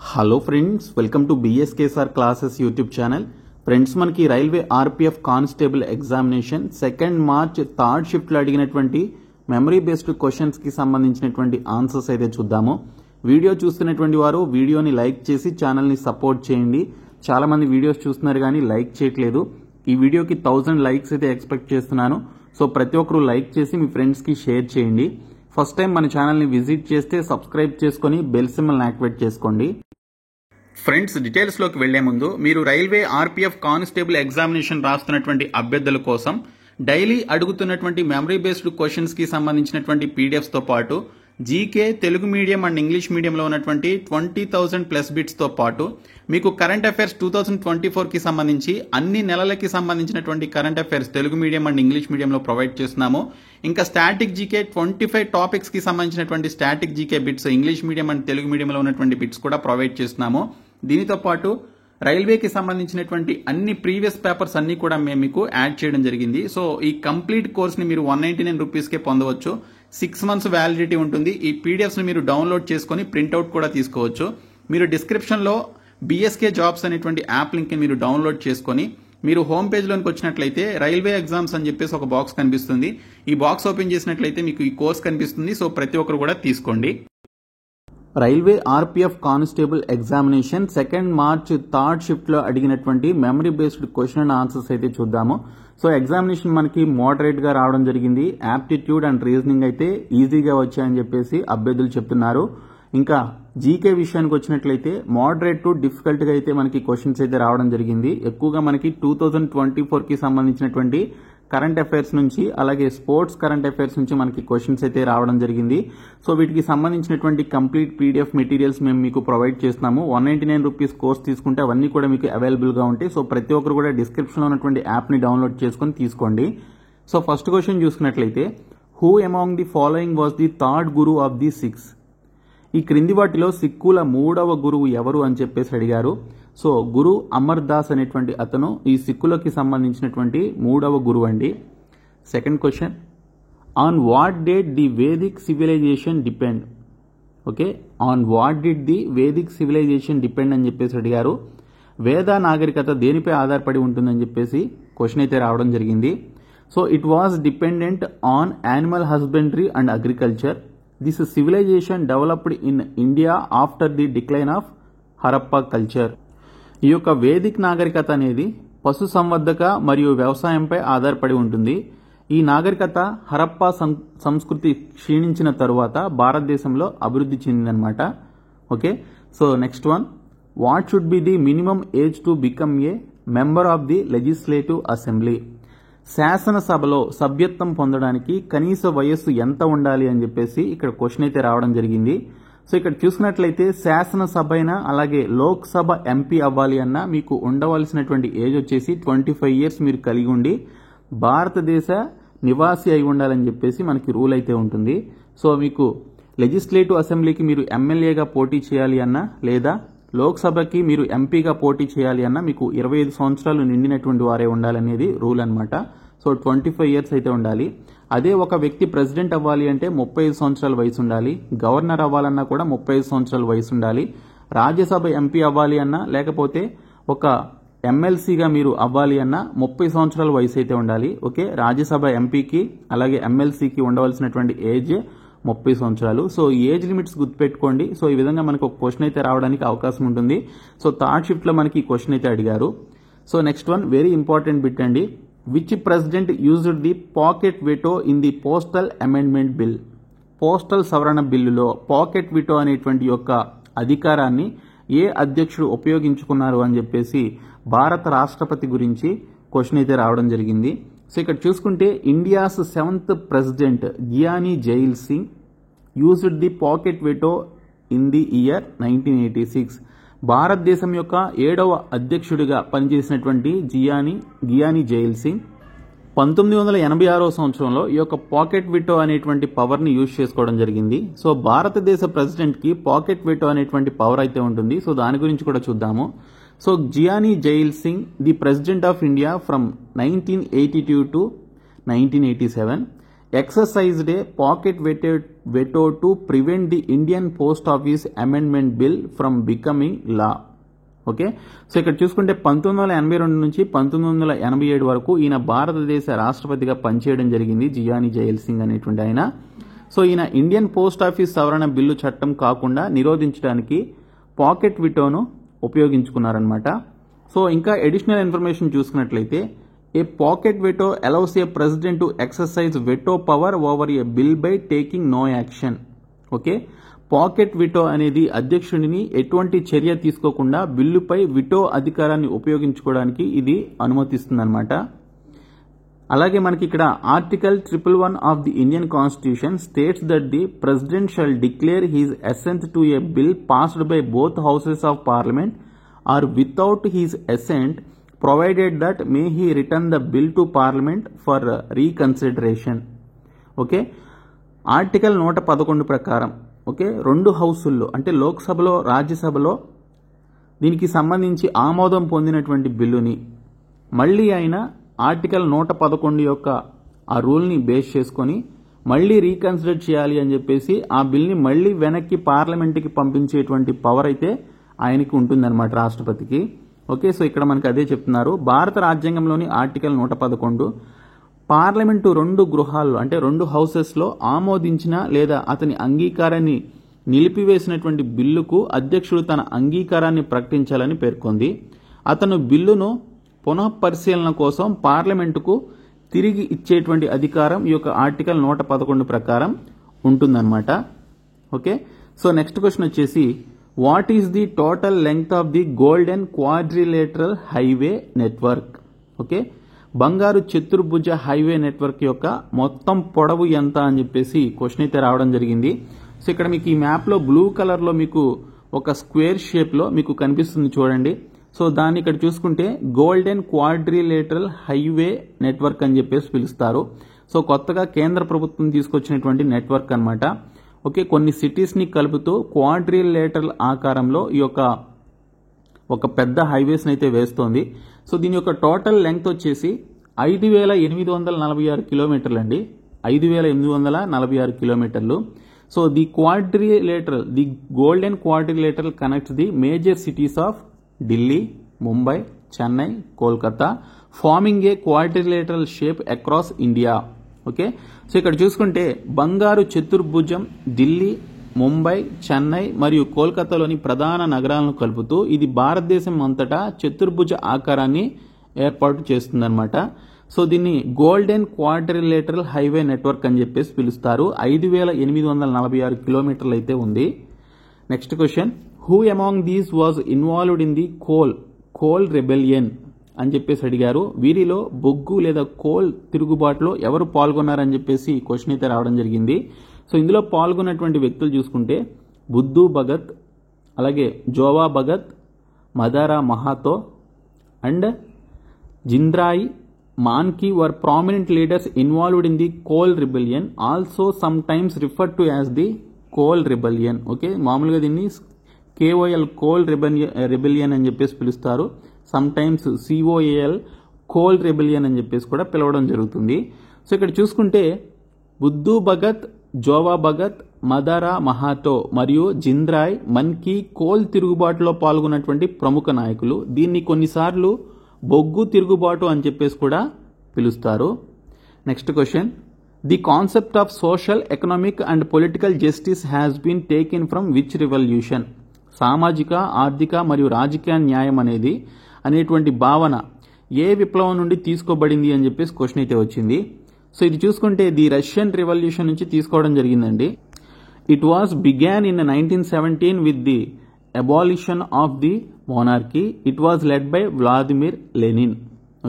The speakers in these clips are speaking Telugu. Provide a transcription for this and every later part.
Hello friends, welcome to BSK sir classes YouTube channel. Friends, మనకి railway RPF constable examination 2 March third షిఫ్ట్లో అడిగినటువంటి మెమరీ బేస్డ్ క్వశ్చన్స్కి సంబంధించినటువంటి ఆన్సర్స్ అయితే చూద్దాము. వీడియో చూస్తున్నటువంటి వారు వీడియోని లైక్ చేసి ఛానల్ని సపోర్ట్ చేయండి. చాలామంది వీడియోస్ చూస్తున్నారు కానీ లైక్ చేయట్లేదు. ఈ వీడియోకి 1000 లైక్స్ అయితే ఎక్స్పెక్ట్ చేస్తున్నాను. సో ప్రతి ఒక్కరూ లైక్ చేసి మీ ఫ్రెండ్స్కి షేర్ చేయండి. ఫస్ట్ టైం మన ఛానల్ని విజిట్ చేస్తే సబ్స్క్రైబ్ చేసుకొని బెల్ సింబల్ని యాక్టివేట్ చేసుకోండి. ఫ్రెండ్స్, డీటెయిల్స్లోకి వెళ్లే ముందు మీరు రైల్వే ఆర్పిఎఫ్ కానిస్టేబుల్ ఎగ్జామినేషన్ రాస్తున్నటువంటి అభ్యర్థుల కోసం డైలీ అడుగుతున్నటువంటి మెమరీ బేస్డ్ క్వశ్చన్స్కి సంబంధించినటువంటి పీడిఎఫ్స్తో పాటు GK, Telugu medium and English మీడియంలో ఉన్నటువంటి 20,000 ప్లస్ బిట్స్తో పాటు మీకు కరెంట్ అఫైర్స్ 2024కి సంబంధించి అన్ని నెలలకి సంబంధించినటువంటి current affairs Telugu medium and English మీడియంలో ప్రొవైడ్ చేస్తున్నాము. ఇంకా స్టాటిక్ జీకే 25 టాపిక్స్కి సంబంధించినటువంటి static GK bits English medium and Telugu మీడియంలో ఉన్నటువంటి బిట్స్ కూడా ప్రొవైడ్ చేస్తున్నాము. దీనితో పాటు రైల్వేకి సంబంధించినటువంటి అన్ని ప్రీవియస్ పేపర్స్ అన్ని కూడా మేము మీకు యాడ్ చేయడం జరిగింది. సో ఈ కంప్లీట్ కోర్స్ని మీరు 199 రూపీస్కే పొందవచ్చు. 6 మంత్స్ వ్యాలిడిటీ ఉంటుంది. ఈ పీడిఎఫ్స్ని మీరు డౌన్లోడ్ చేసుకొని ప్రింట్అవుట్ కూడా తీసుకోవచ్చు. మీరు డిస్క్రిప్షన్లో బిఎస్కే జాబ్స్ అనేటువంటి యాప్ లింక్ని మీరు డౌన్లోడ్ చేసుకొని మీరు హోమ్ పేజ్లోనికి వచ్చినట్లయితే రైల్వే ఎగ్జామ్స్ అని చెప్పేసి ఒక బాక్స్ కనిపిస్తుంది. ఈ బాక్స్ ఓపెన్ చేసినట్లయితే మీకు ఈ కోర్స్ కనిపిస్తుంది. సో ప్రతి ఒక్కరు కూడా తీసుకోండి. Railway RPF constable examination 2 March third షిఫ్ట్లో అడిగినటువంటి memory based question and answers అయితే చూద్దాము. సో ఎగ్జామినేషన్ మనకి మోడరేట్గా రావడం జరిగింది. యాప్టిట్యూడ్ అండ్ రీజనింగ్ అయితే ఈజీగా వచ్చాయని చెప్పేసి అభ్యర్థులు చెప్తున్నారు. ఇంకా జీకే విషయానికి వచ్చినట్లయితే మోడరేట్ టు డిఫికల్ట్గా అయితే మనకి క్వశ్చన్స్ అయితే రావడం జరిగింది. ఎక్కువగా మనకి 2024కి సంబంధించినటువంటి కరెంట్ అఫైర్స్ నుంచి అలాగే స్పోర్ట్స్ కరెంట్ అఫైర్స్ నుంచి మనకి క్వశ్చన్స్ అయితే రావడం జరిగింది. సో వీటికి సంబంధించినటువంటి కంప్లీట్ పీడిఎఫ్ మెటీరియల్స్ మేము మీకు ప్రొవైడ్ చేస్తున్నాము. 199 రూపీస్ కోర్స్ తీసుకుంటే అవన్నీ కూడా మీకు అవైలబుల్గా ఉంటాయి. సో ప్రతి ఒక్కరు కూడా డిస్క్రిప్షన్లో ఉన్నటువంటి యాప్ని డౌన్లోడ్ చేసుకొని తీసుకోండి. సో ఫస్ట్ క్వశ్చన్ చూసుకున్నట్లయితే, who among the following was the third Guru of the six? ఈ క్రింది వాటిలో సిక్కుల 3వ గురువు ఎవరు అని చెప్పేసి అడిగారు. సో గురు అమర్ దాస్ అనేటువంటి అతను ఈ సిక్కులకి సంబంధించినటువంటి 3వ గురువు అండి. Second question, on what date the Vedic civilization depend? Okay, on what did the Vedic civilization depend అని చెప్పేసి అడిగారు. వేద నాగరికత దేనిపై ఆధారపడి ఉంటుందని చెప్పేసి క్వశ్చన్ అయితే రావడం జరిగింది. So it was dependent on animal husbandry and agriculture. This civilization developed in India after the decline of Harappa culture. ఈ యొక్క వేదిక్ నాగరికత అనేది పశు సంవర్ధక మరియు వ్యవసాయంపై ఆధారపడి ఉంటుంది. ఈ నాగరికత హరప్పా సంస్కృతి క్షీణించిన తరువాత భారతదేశంలో అభివృద్ధి చెందిందనమాట. Okay, so next one, what should be the minimum age to become a member of the legislative assembly? శాసనసభలో సభ్యత్వం పొందడానికి కనీస వయస్సు ఎంత ఉండాలి అని చెప్పేసి ఇక్కడ క్వశ్చన్ అయితే రావడం జరిగింది. సో ఇక్కడ చూసుకున్నట్లయితే శాసనసభ అయినా అలాగే లోక్సభ ఎంపీ అవ్వాలి అన్నా మీకు ఉండవలసినటువంటి ఏజ్ వచ్చేసి 25 ఇయర్స్ మీరు కలిగి ఉండి భారతదేశ నివాసి అయి ఉండాలని చెప్పేసి మనకి రూల్ అయితే ఉంటుంది. సో మీకు లెజిస్లేటివ్ అసెంబ్లీకి మీరు ఎమ్మెల్యేగా పోటీ చేయాలి అన్నా లేదా లోక్సభకి మీరు ఎంపీగా పోటీ చేయాలి అన్నా మీకు 25 సంవత్సరాలు నిండినటువంటి వారే ఉండాలనేది రూల్ అనమాట. సో 25 ఇయర్స్ అయితే ఉండాలి. అదే ఒక వ్యక్తి ప్రెసిడెంట్ అవ్వాలి అంటే 35 సంవత్సరాల వయసు ఉండాలి. గవర్నర్ అవ్వాలన్నా కూడా 35 సంవత్సరాల వయసు ఉండాలి. రాజ్యసభ ఎంపీ అవ్వాలి అన్నా లేకపోతే ఒక ఎమ్మెల్సీగా మీరు అవ్వాలి అన్నా 30 సంవత్సరాల వయసు అయితే ఉండాలి. ఓకే, రాజ్యసభ ఎంపీకి అలాగే ఎమ్మెల్సీకి ఉండవలసినటువంటి ఏజ్ 30 సంవత్సరాలు. సో ఈ ఏజ్ లిమిట్స్ గుర్తుపెట్టుకోండి. సో ఈ విధంగా మనకు ఒక క్వశ్చన్ అయితే రావడానికి అవకాశం ఉంటుంది. సో థర్డ్ షిఫ్ట్లో మనకి ఈ క్వశ్చన్ అయితే అడిగారు. So next one, very important bit అండి. Which president used the pocket veto in the postal amendment bill? Postal సవరణ బిల్లులో పాకెట్ వెటో అనేటువంటి యొక్క అధికారాన్ని ఏ అధ్యక్షుడు ఉపయోగించుకున్నారు అని చెప్పేసి భారత రాష్ట్రపతి గురించి క్వశ్చన్ అయితే రావడం జరిగింది. సో ఇక్కడ చూసుకుంటే India's 7th president Giani Zail Singh used the pocket veto in the year 1986. భారతదేశం యొక్క 7వ అధ్యక్షుడిగా పనిచేసినటువంటి గియానీ జైల్ సింగ్ 1986వ సంవత్సరంలో ఈ యొక్క పాకెట్ వెటో అనేటువంటి పవర్ని యూజ్ చేసుకోవడం జరిగింది. సో భారతదేశ ప్రెసిడెంట్కి పాకెట్ వెటో అనేటువంటి పవర్ అయితే ఉంటుంది. సో దాని గురించి కూడా చూద్దాము. So Giani Zail Singh, the president of India from 1982 to 1987. exercised a pocket veto to prevent the Indian Post Office Amendment Bill from becoming law. Okay, so ఇక్కడ చూసుకుంటే 1982 నుంచి 1987 వరకు ఈయన భారతదేశ రాష్ట్రపతిగా పనిచేయడం జరిగింది, జియానీ జైల్ సింగ్ అనేటువంటి ఆయన. సో ఈయన ఇండియన్ పోస్ట్ ఆఫీస్ సవరణ బిల్లు చట్టం కాకుండా నిరోధించడానికి పాకెట్ విటోను ఉపయోగించుకున్నారనమాట. సో ఇంకా అడిషనల్ ఇన్ఫర్మేషన్ చూసుకున్నట్లయితే a pocket veto allows a president to exercise veto power over a bill by taking no action. Okay, pocket veto అనేది అధ్యక్షుడిని ఎటువంటి చర్య తీసుకోకుండా బిల్లుపై విటో అధికారాన్ని ఉపయోగించుకోవడానికి ఇది అనుమతిస్తుందన్నమాట. అలాగే మనకి ఇక్కడ article 111 of the Indian constitution states that the president shall declare his assent to a bill passed by both houses of parliament or without his assent provided that may he return the bill to parliament for reconsideration. Okay, article 111 ప్రకారం ఓకే, రెండు హౌసుల్లో అంటే లోక్సభలో రాజ్యసభలో దీనికి సంబంధించి ఆమోదం పొందినటువంటి బిల్లుని మళ్ళీ ఆయన ఆర్టికల్ 111 యొక్క ఆ రూల్ని బేస్ చేసుకొని మళ్ళీ రీకన్సిడర్ చేయాలి అని చెప్పేసి ఆ బిల్ని మళ్ళీ వెనక్కి పార్లమెంట్కి పంపించేటువంటి పవర్ అయితే ఆయనకి ఉంటుందన్నమాట, రాష్ట్రపతికి. ఓకే, సో ఇక్కడ మనకి అదే చెప్తున్నారు. భారత రాజ్యాంగంలోని ఆర్టికల్ 111 పార్లమెంటు రెండు గృహాల్లో అంటే రెండు హౌసెస్లో ఆమోదించిన లేదా అతని అంగీకారాన్ని నిలిపివేసినటువంటి బిల్లుకు అధ్యక్షుడు తన అంగీకారాన్ని ప్రకటించాలని పేర్కొంది. అతను బిల్లును పునఃపరిశీలన కోసం పార్లమెంటుకు తిరిగి ఇచ్చేటువంటి అధికారం ఈ యొక్క ఆర్టికల్ 111 ప్రకారం ఉంటుందన్నమాట. ఓకే, సో నెక్స్ట్ క్వశ్చన్ వచ్చేసి what is the total length of the golden quadrilateral highway network. Okay, బంగారు చతుర్భుజ హైవే నెట్వర్క్ యొక్క మొత్తం పొడవు ఎంత అని చెప్పేసి క్వశ్చన్ అయితే రావడం జరిగింది. సో ఇక్కడ మీకు ఈ మ్యాప్లో బ్లూ కలర్లో మీకు ఒక స్క్వేర్ షేప్లో మీకు కనిపిస్తుంది చూడండి. సో దాన్ని ఇక్కడ చూసుకుంటే గోల్డెన్ క్వాడ్రిలేటరల్ హైవే నెట్వర్క్ అని చెప్పేసి పిలుస్తారు. సో కొత్తగా కేంద్ర ప్రభుత్వం తీసుకొచ్చినటువంటి నెట్వర్క్ అన్నమాట. ఓకే, కొన్ని సిటీస్ని కలుపుతూ క్వాడ్రిలేటరల్ ఆకారంలో ఈ యొక్క ఒక పెద్ద హైవేస్ని అయితే వేస్తోంది. సో దీని యొక్క టోటల్ లెంగ్త్ వచ్చేసి 5,846 కిలోమీటర్లు అండి, 5,846 కిలోమీటర్లు. So the golden quadrilateral connects the major cities of Delhi, Mumbai, Chennai, Kolkata, farming a quadrilateral shape across India. Okay, so ఇక్కడ చూసుకుంటే బంగారు చతుర్భుజం ఢిల్లీ, ముంబై, చెన్నై మరియు కోల్కతాలోని ప్రధాన నగరాలను కలుపుతూ ఇది భారతదేశం అంతటా చతుర్భుజ ఆకారాన్ని ఏర్పాటు చేస్తుందన్నమాట. సో దీన్ని గోల్డెన్ క్వాడ్రిలేటరల్ హైవే నెట్వర్క్ అని చెప్పేసి పిలుస్తారు. 5,846 కిలోమీటర్లు అయితే ఉంది. Next question, who among these was involved in the coal rebellion అని చెప్పేసి అడిగారు. వీరిలో బొగ్గు లేదా కోల్ తిరుగుబాటులో ఎవరు పాల్గొన్నారని చెప్పేసి క్వశ్చన్ అయితే రావడం జరిగింది. సో ఇందులో పాల్గొన్నటువంటి వ్యక్తులు చూసుకుంటే బుద్ధు భగత్, అలాగే Joa Bhagat, Madara Mahato and Jindrai Manki were prominent leaders involved in the Kol rebellion, also sometimes referred to as the Kol rebellion. Okay, మామూలుగా దీన్ని KOL కోల్ రెబెలియన్ అని చెప్పేసి పిలుస్తారు. Sometimes COAL coal rebellion అని చెప్పేసి కూడా పిలవడం జరుగుతుంది. సో ఇక్కడ చూసుకుంటే బుద్ధు భగత్, జోవా భగత్, మదారా మహాతో మరియు జింద్రాయ్ మన్కి కోల్ తిరుగుబాటులో పాల్గొన్నటువంటి ప్రముఖ నాయకులు. దీన్ని కొన్నిసార్లు బొగ్గు తిరుగుబాటు అని చెప్పేసి కూడా పిలుస్తారు. Next question, the concept of social, economic and political justice has been taken from which revolution. సామాజిక, ఆర్థిక మరియు రాజకీయ న్యాయం అనేటువంటి భావన ఏ విప్లవం నుండి తీసుకోబడింది అని చెప్పేసి క్వశ్చన్ అయితే వచ్చింది. సో ఇది చూసుకుంటే ది రష్యన్ రివల్యూషన్ నుంచి తీసుకోవడం జరిగిందండి. It was begun in 1917 with the abolition of the monarchy. It was led by Vladimir Lenin.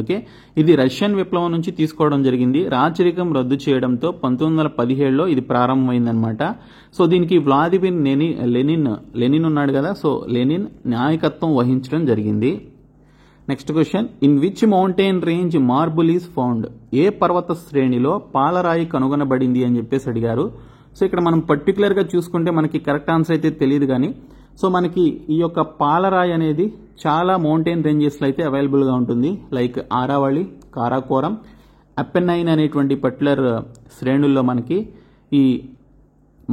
Okay, ఇది రష్యన్ విప్లవం నుంచి తీసుకోవడం జరిగింది. రాచరికం రద్దు చేయడంతో 1917లో ఇది ప్రారంభమైందనమాట. సో దీనికి వ్లాదిమిర్ లెనిన్ ఉన్నాడు కదా, సో లెనిన్ నాయకత్వం వహించడం జరిగింది. Next question, in which mountain range marble is found. ఏ పర్వత శ్రేణిలో పాలరాయి కనుగొనబడింది అని చెప్పేసి అడిగారు. సో ఇక్కడ మనం పర్టికులర్గా చూసుకుంటే మనకి కరెక్ట్ ఆన్సర్ అయితే తెలియదు కానీ, సో మనకి ఈ యొక్క పాలరాయి అనేది చాలా మౌంటైన్ రేంజెస్లో అయితే అవైలబుల్గా ఉంటుంది. లైక్ ఆరావళి, కారాకోరం, అపెన్నైన్ అనేటువంటి పర్టికులర్ శ్రేణుల్లో మనకి ఈ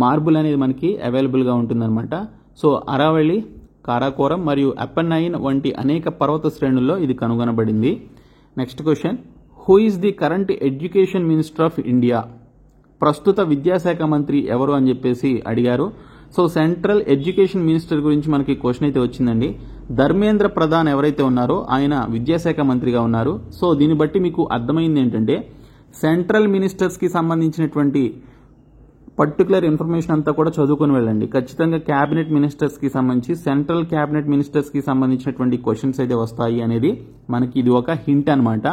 మార్బుల్ అనేది మనకి అవైలబుల్గా ఉంటుందన్నమాట. సో అరావళి, కారాకోరం మరియు అపెన్నైన్ వంటి అనేక పర్వత శ్రేణుల్లో ఇది కనుగొనబడింది. Next question, who is the current education minister of India? ప్రస్తుత విద్యాశాఖ మంత్రి ఎవరు అని చెప్పేసి అడిగారు. సో సెంట్రల్ ఎడ్యుకేషన్ మినిస్టర్ గురించి మనకి క్వశ్చన్ అయితే వచ్చిందండి. ధర్మేంద్ర ప్రధాన్ ఎవరైతే ఉన్నారో ఆయన విద్యాశాఖ మంత్రిగా ఉన్నారు. సో దీన్ని బట్టి మీకు అర్థమైంది ఏంటంటే సెంట్రల్ మినిస్టర్స్కి సంబంధించినటువంటి పర్టికులర్ ఇన్ఫర్మేషన్ అంతా కూడా చదువుకొని వెళ్ళండి. ఖచ్చితంగా క్యాబినెట్ మినిస్టర్స్కి సంబంధించి సెంట్రల్ క్యాబినెట్ మినిస్టర్స్కి సంబంధించినటువంటి క్వశ్చన్స్ అయితే వస్తాయి అనేది మనకి ఇది ఒక హింట్ అనమాట.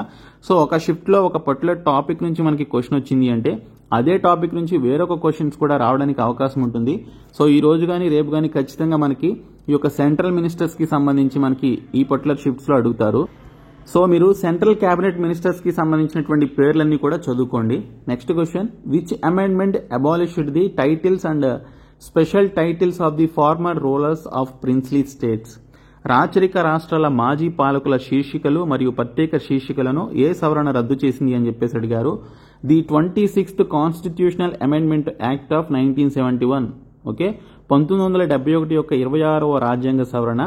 సో ఒక షిఫ్ట్లో ఒక పర్టికులర్ టాపిక్ నుంచి మనకి క్వశ్చన్ వచ్చింది అంటే అదే టాపిక్ నుంచి వేరొక క్వశ్చన్స్ కూడా రావడానికి అవకాశం ఉంటుంది. సో ఈ రోజు కానీ రేపు కానీ ఖచ్చితంగా మనకి ఈ యొక్క సెంట్రల్ మినిస్టర్స్కి సంబంధించి మనకి ఈ పర్టికులర్ షిఫ్ట్స్లో అడుగుతారు. సో మీరు సెంట్రల్ క్యాబినెట్ మినిస్టర్స్కి సంబంధించినటువంటి పేర్లన్నీ కూడా చదువుకోండి. Next question, which amendment abolished the titles and special titles of the former rulers of princely states? రాచరిక రాష్ట్రాల మాజీ పాలకుల శీర్షికలు మరియు ప్రత్యేక శీర్షికలను ఏ సవరణ రద్దు చేసింది అని చెప్పేసి అడిగారు. The 26th constitutional amendment act of 1971. Okay, 1971 యొక్క 26వ రాజ్యాంగ సవరణ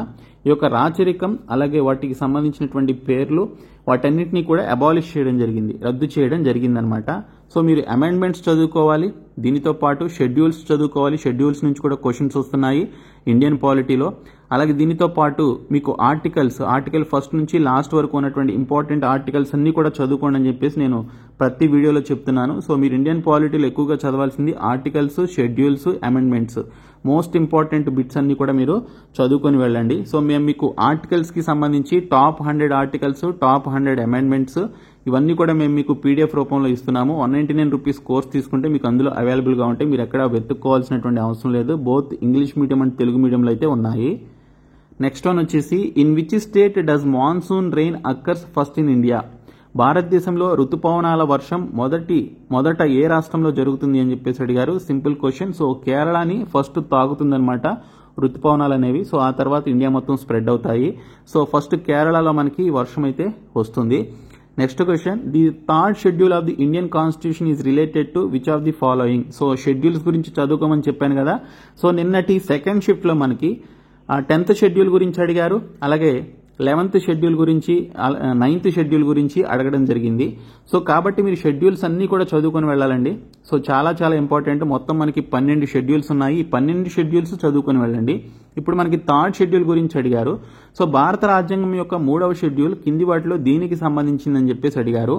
ఈ యొక్క రాచరికం అలాగే వాటికి సంబంధించినటువంటి పేర్లు వాటన్నిటినీ కూడా అబాలిష్ చేయడం జరిగింది, రద్దు చేయడం జరిగిందనమాట. సో మీరు అమెండ్మెంట్స్ చదువుకోవాలి, దీనితో పాటు షెడ్యూల్స్ చదువుకోవాలి. షెడ్యూల్స్ నుంచి కూడా క్వశ్చన్స్ వస్తున్నాయి ఇండియన్ పాలిటీలో. అలాగే దీనితో పాటు మీకు ఆర్టికల్ ఫస్ట్ నుంచి లాస్ట్ వరకు ఉన్నటువంటి ఇంపార్టెంట్ ఆర్టికల్స్ అన్ని కూడా చదువుకోండి అని చెప్పేసి నేను ప్రతి వీడియోలో చెప్తున్నాను. సో మీరు ఇండియన్ పాలిటీలో ఎక్కువగా చదవాల్సింది articles, schedules, amendments, most important bits అన్ని కూడా మీరు చదువుకొని వెళ్ళండి. సో మేము మీకు ఆర్టికల్స్కి సంబంధించి టాప్ 100 ఆర్టికల్స్, టాప్ 100 అమెండ్మెంట్స్ ఇవన్నీ కూడా మేము మీకు పీడిఎఫ్ రూపంలో ఇస్తున్నాము. 199 రూపీస్ కోర్స్ తీసుకుంటే మీకు అందులో అవైలబుల్గా ఉంటాయి. మీరు ఎక్కడ వెతుక్కోవాల్సినటువంటి అవసరం లేదు. Both English medium and Telugu మీడియంలో అయితే ఉన్నాయి. నెక్స్ట్ వన్ వచ్చేసి, in which state does monsoon rain occurs first in India? భారతదేశంలో ఋతుపవనాల వర్షం మొదట ఏ రాష్ట్రంలో జరుగుతుంది అని చెప్పేసి అడిగారు. Simple question. సో కేరళని ఫస్ట్ తాగుతుందన్నమాట ఋతుపవనాలు అనేవి. సో ఆ తర్వాత ఇండియా మొత్తం స్ప్రెడ్ అవుతాయి. సో ఫస్ట్ కేరళలో మనకి వర్షం అయితే వస్తుంది. Next question, the third schedule of the Indian constitution is related to which of the following? So schedules గురించి చదువుకోమని చెప్పాను కదా. సో నిన్నటి సెకండ్ షిఫ్ట్లో మనకి 10th షెడ్యూల్ గురించి అడిగారు, అలాగే 11th షెడ్యూల్ గురించి, 9th షెడ్యూల్ గురించి అడగడం జరిగింది. సో కాబట్టి మీరు షెడ్యూల్స్ అన్నీ కూడా చదువుకొని వెళ్ళాలండి. సో చాలా చాలా ఇంపార్టెంట్. మొత్తం మనకి 12 షెడ్యూల్స్ ఉన్నాయి. ఈ 12 షెడ్యూల్స్ చదువుకొని వెళ్ళండి. ఇప్పుడు మనకి థర్డ్ షెడ్యూల్ గురించి అడిగారు. సో భారత రాజ్యాంగం యొక్క 3వ షెడ్యూల్ కింది వాటిలో దీనికి సంబంధించిందని చెప్పేసి అడిగారు.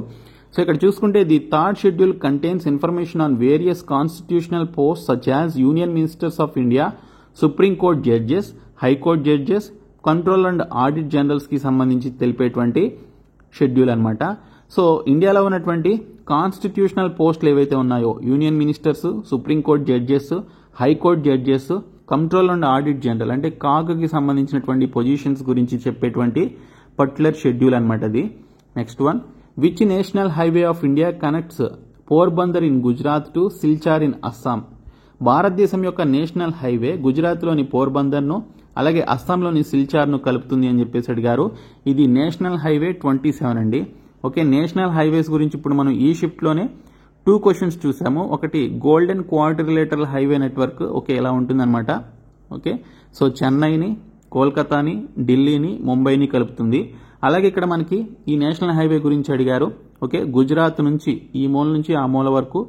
సో ఇక్కడ చూసుకుంటే the third schedule contains information on various constitutional post such as union ministers of India, supreme court judges, high court judges, control and audit generals కి సంబంధించి తెలిపేటువంటి షెడ్యూల్ అనమాట. సో ఇండియాలో ఉన్నటువంటి కాన్స్టిట్యూషనల్ పోస్టులు ఏవైతే ఉన్నాయో union ministers, supreme court judges, high court judges, control and audit general అంటే కాగ్కి సంబంధించినటువంటి పొజిషన్స్ గురించి చెప్పేటువంటి పర్టికులర్ షెడ్యూల్ అనమాట అది. Next one, which national highway of India connects Porbandar in Gujarat to Silchar in Assam? భారతదేశం యొక్క నేషనల్ హైవే గుజరాత్లోని పోర్బందర్ను అలాగే అస్సాంలోని సిల్చార్ను కలుపుతుంది అని చెప్పేసి అడిగారు. ఇది నేషనల్ హైవే 27 అండి. ఓకే, నేషనల్ హైవేస్ గురించి ఇప్పుడు మనం ఈ షిఫ్ట్లోనే 2 క్వశ్చన్స్ చూసాము. ఒకటి golden quadrilateral highway network, okay, ఇలా ఉంటుందన్నమాట. ఓకే, సో చెన్నైని, కోల్కతాని, ఢిల్లీని, ముంబైని కలుపుతుంది. అలాగే ఇక్కడ మనకి ఈ నేషనల్ హైవే గురించి అడిగారు. ఓకే, గుజరాత్ నుంచి ఈ మూల నుంచి ఆ మూల వరకు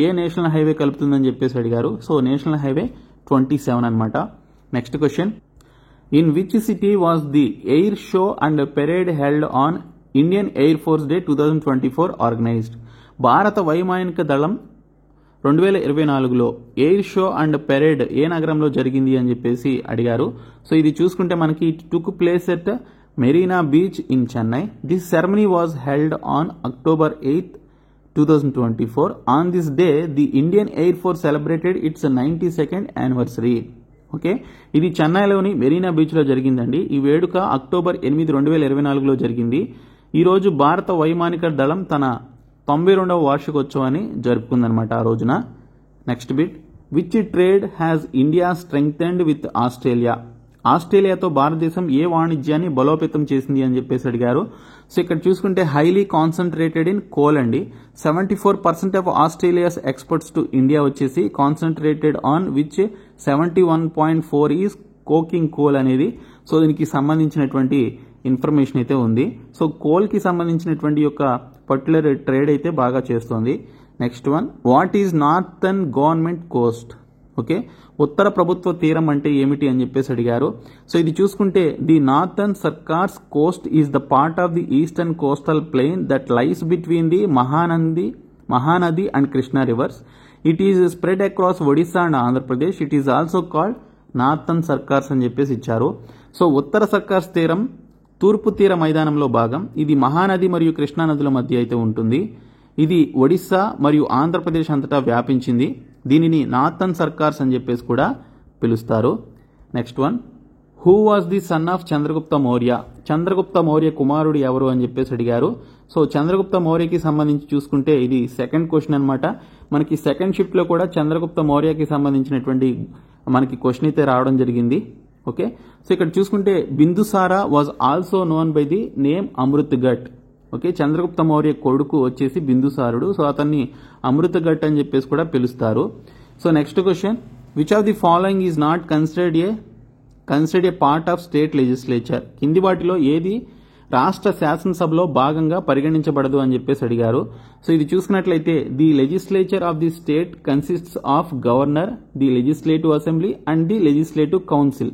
ఏ నేషనల్ హైవే కలుపుతుందని చెప్పేసి అడిగారు. సో నేషనల్ హైవే 27 అనమాట. Next question, in which city was the air show and parade held on Indian air force day 2024 organised? భారత వైమానిక దళం 2024లో ఎయిర్ షో అండ్ పెరేడ్ ఏ నగరంలో జరిగింది అని చెప్పేసి అడిగారు. సో ఇది చూసుకుంటే మనకి it took place at Marina beach in Chennai. This ceremony was held on October 8, 2024. On this day, the Indian Air Force celebrated its 92nd anniversary. Okay, ఇది చెన్నైలోని మెరీనా బీచ్లో జరిగిందండి. ఈ వేడుక October 8, 2024లో జరిగింది. ఈరోజు భారత వైమానిక దళం తన 92వ వార్షికోత్సవాన్ని జరుపుకుందనమాట ఆ రోజున. Next bit, which trade has India strengthened with Australia? ఆస్ట్రేలియాతో భారతదేశం ఏ వాణిజ్యాన్ని బలోపేతం చేసింది అని చెప్పేసి అడిగారు. సో ఇక్కడ చూసుకుంటే హైలీ కాన్సన్ట్రేటెడ్ ఇన్ కోల్ అండి. 74% of Australia's exports to India వచ్చేసి concentrated on which 71.4 is coking coal అనేది. సో దీనికి సంబంధించినటువంటి ఇన్ఫర్మేషన్ అయితే ఉంది. సో కోల్కి సంబంధించినటువంటి యొక్క పర్టికులర్ ట్రేడ్ అయితే బాగా చేస్తోంది. Next one, what is northern government coast? Okay, ఉత్తర ప్రభుత్వ తీరం అంటే ఏమిటి అని చెప్పేసి అడిగారు. సో ఇది చూసుకుంటే the northern Circars Coast is the part of the eastern coastal plain that lies between the Mahanadi and Krishna reverse. It is spread across Odisha and Andhra Pradesh. It is also called northern Circars అని చెప్పేసి ఇచ్చారు. సో ఉత్తర సర్కార్స్ తీరం తూర్పు తీర మైదానంలో భాగం. ఇది మహానది మరియు కృష్ణా నదుల మధ్య అయితే ఉంటుంది. ఇది ఒడిశా మరియు ఆంధ్రప్రదేశ్ అంతటా వ్యాపించింది. దీనిని నార్థన్ సర్కార్స్ అని చెప్పేసి కూడా పిలుస్తారు. Next one, who was the son of Chandragupta Maurya? Chandragupta Maurya కుమారుడు ఎవరు అని చెప్పేసి అడిగారు. సో చంద్రగుప్త మౌర్యకి సంబంధించి చూసుకుంటే ఇది సెకండ్ క్వశ్చన్ అనమాట. మనకి సెకండ్ షిఫ్ట్ లో కూడా చంద్రగుప్త మౌర్యకి సంబంధించినటువంటి మనకి క్వశ్చన్ అయితే రావడం జరిగింది. ఓకే, సో ఇక్కడ చూసుకుంటే Bindusara was also known by the name Amritghat. Okay, Chandragupta Maurya కొడుకు వచ్చేసి బిందుసారుడు. సో అతన్ని అమృతగట్ అని చెప్పేసి కూడా పిలుస్తారు. So next question, which of the following is not considered A part of state legislature? కింది వాటిలో ఏది రాష్ట్ర శాసనసభలో భాగంగా పరిగణించబడదు అని చెప్పేసి అడిగారు. సో ఇది చూసుకున్నట్లయితే the legislature of the state consists of governor, the legislative assembly and the legislative council.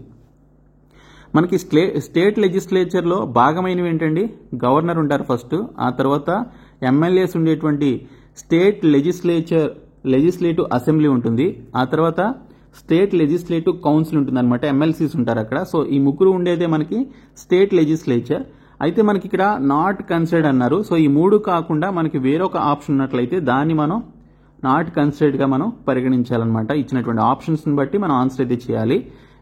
మనకి స్టేట్ లెజిస్లేచర్ లో భాగమైనవి ఏంటండి? గవర్నర్ ఉంటారు ఫస్ట్, ఆ తర్వాత ఎమ్మెల్యేస్ ఉండేటువంటి స్టేట్ లెజిస్లేటివ్ అసెంబ్లీ ఉంటుంది, ఆ తర్వాత స్టేట్ లెజిస్లేటివ్ కౌన్సిల్ ఉంటుంది అనమాట, ఎమ్మెల్సీస్ ఉంటారు అక్కడ. సో ఈ ముగ్గురు ఉండేదే మనకి స్టేట్ లెజిస్లేచర్. అయితే మనకి ఇక్కడ నాట్ కన్సిడర్డ్ అన్నారు. సో ఈ మూడు కాకుండా మనకి వేరొక ఆప్షన్ ఉన్నట్లయితే దాన్ని మనం నాట్ కన్సిడర్డ్ గా మనం పరిగణించాలన్నమాట. ఇచ్చినటువంటి ఆప్షన్స్ ని బట్టి మనం ఆన్సర్ అయితే చేయాలి.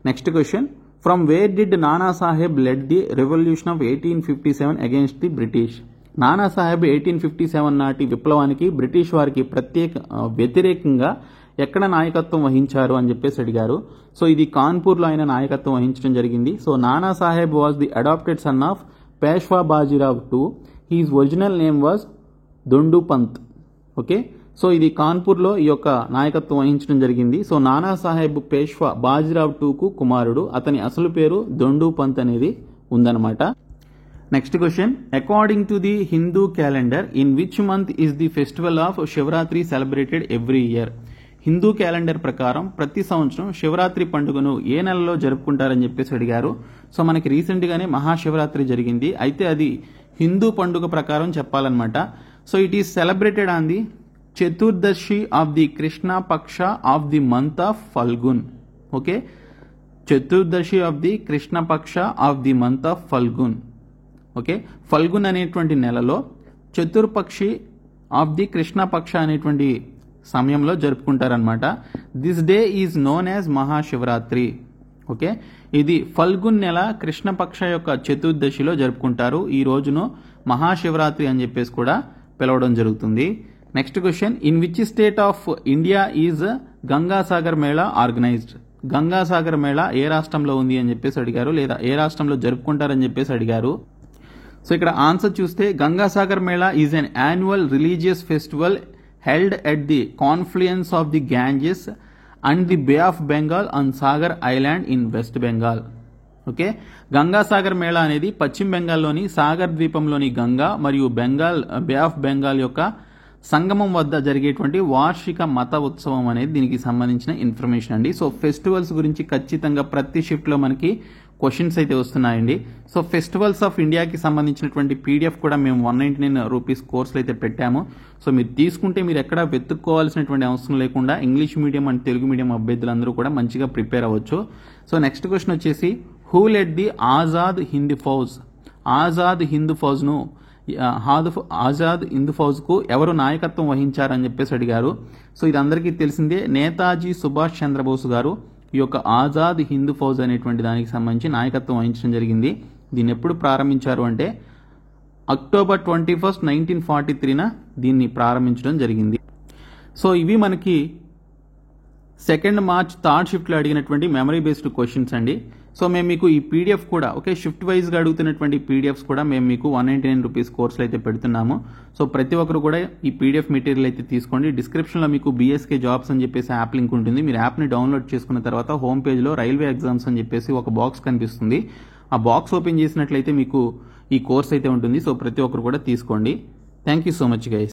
Next question, from where did Nana Sahib led the revolution of 1857 against the British? Nana Sahib 1857 నాటి విప్లవానికి బ్రిటిష్ వారికి వ్యతిరేకంగా ఎక్కడ నాయకత్వం వహించారు అని చెప్పేసి అడిగారు. సో ఇది కాన్పూర్లో ఆయన నాయకత్వం వహించడం జరిగింది. So Nana Sahib was the adopted son of Peshwa Bajirao II. His original name was Dhondu Pant. Okay, so ఇది కాన్పూర్లో ఈ యొక్క నాయకత్వం వహించడం జరిగింది. సో నానా సాహెబ్ పేష్వా బాజీరావ్ II కు కుమారుడు. అతని అసలు పేరు దొండు పంత్ అనేది ఉందన్నమాట. Next question, according to the Hindu calendar in which month is the festival of Shivaratri celebrated every year? Hindu calendar ప్రకారం ప్రతి సంవత్సరం శివరాత్రి పండుగను ఏ నెలలో జరుపుకుంటారని చెప్పేసి అడిగారు. సో మనకి రీసెంట్ గానే మహాశివరాత్రి జరిగింది. అయితే అది హిందూ పండుగ ప్రకారం చెప్పాలన్నమాట. So it is celebrated on the chaturdashi of the Krishna paksha of the month of Phalgun. Okay, chaturdashi of the Krishna paksha of the month of Phalgun. Okay, Phalgun అనేటువంటి నెలలో చతుర్పక్షి ఆఫ్ ది కృష్ణ పక్ష అనేటువంటి సమయంలో జరుపుకుంటారనమాట. This day is known as Mahashivratri. Okay, ఇది ఫల్గున్ నెల కృష్ణపక్ష యొక్క చతుర్దశిలో జరుపుకుంటారు. ఈ రోజును మహాశివరాత్రి అని చెప్పేసి కూడా పిలవడం జరుగుతుంది. Next question, in which state of India is Gangasagar Mela organized? Gangasagar Mela ఏ రాష్ట్రంలో ఉంది అని చెప్పేసి అడిగారు, లేదా ఏ రాష్ట్రంలో జరుపుకుంటారని చెప్పేసి అడిగారు. సో ఇక్కడ ఆన్సర్ చూస్తే Gangasagar Mela is an annual religious festival held at the confluence of the Ganges and the Bay of Bengal on Sagar Island in West Bengal. Okay, Gangasagar Mela అనేది పశ్చిమ బెంగాల్లోని సాగర్ ద్వీపంలోని గంగా మరియు బే ఆఫ్ బెంగాల్ యొక్క సంగమం వద్ద జరిగేటువంటి వార్షిక మత ఉత్సవం అనేది దీనికి సంబంధించిన ఇన్ఫర్మేషన్ అండి. సో ఫెస్టివల్స్ గురించి ఖచ్చితంగా ప్రతి షిఫ్ట్ లో మనకి క్వశ్చన్స్ అయితే వస్తున్నాయండి. సో ఫెస్టివల్స్ ఆఫ్ ఇండియాకి సంబంధించినటువంటి పీడిఎఫ్ కూడా మేము 199 రూపీస్ కోర్సులు అయితే పెట్టాము. సో మీరు తీసుకుంటే మీరు ఎక్కడ వెతుక్కోవాల్సినటువంటి అవసరం లేకుండా English medium and Telugu medium అభ్యర్థులందరూ కూడా మంచిగా ప్రిపేర్ అవ్వచ్చు. సో నెక్స్ట్ క్వశ్చన్ వచ్చేసి, who led the Azad Hind Fauj? Azad Hind Fauj కు ఎవరు నాయకత్వం వహించారని చెప్పేసి అడిగారు. సో ఇది అందరికీ తెలిసిందే, నేతాజీ సుభాష్ చంద్రబోస్ గారు ఈ యొక్క ఆజాద్ హింద్ ఫౌజ్ అనేటువంటి దానికి సంబంధించి నాయకత్వం వహించడం జరిగింది. దీన్ని ఎప్పుడు ప్రారంభించారు అంటే అక్టోబర్ 21, 1943 దీన్ని ప్రారంభించడం జరిగింది. సో ఇవి మనకి 2nd మార్చ్ థర్డ్ షిఫ్ట్లో అడిగినటువంటి మెమరీ బేస్డ్ క్వశ్చన్స్ అండి. సో మేము మీకు ఈ పీడిఎఫ్ కూడా ఓకే షిఫ్ట్ వైజ్గా అడుగుతున్నటువంటి పీడిఎఫ్స్ కూడా మేము మీకు 199 రూపీస్ కోర్సులు అయితే పెడుతున్నాము. సో ప్రతి ఒక్కరు కూడా ఈ పీడిఎఫ్ మెటీరియల్ అయితే తీసుకోండి. డిస్క్రిప్షన్లో మీకు బీఎస్కే జాబ్స్ అని చెప్పేసి యాప్ లింక్ ఉంటుంది. మీరు యాప్ని డౌన్లోడ్ చేసుకున్న తర్వాత హోమ్ పేజ్లో రైల్వే ఎగ్జామ్స్ అని చెప్పేసి ఒక బాక్స్ కనిపిస్తుంది. ఆ బాక్స్ ఓపెన్ చేసినట్లయితే మీకు ఈ కోర్స్ అయితే ఉంటుంది. సో ప్రతి ఒక్కరు కూడా తీసుకోండి. Thank you so much guys.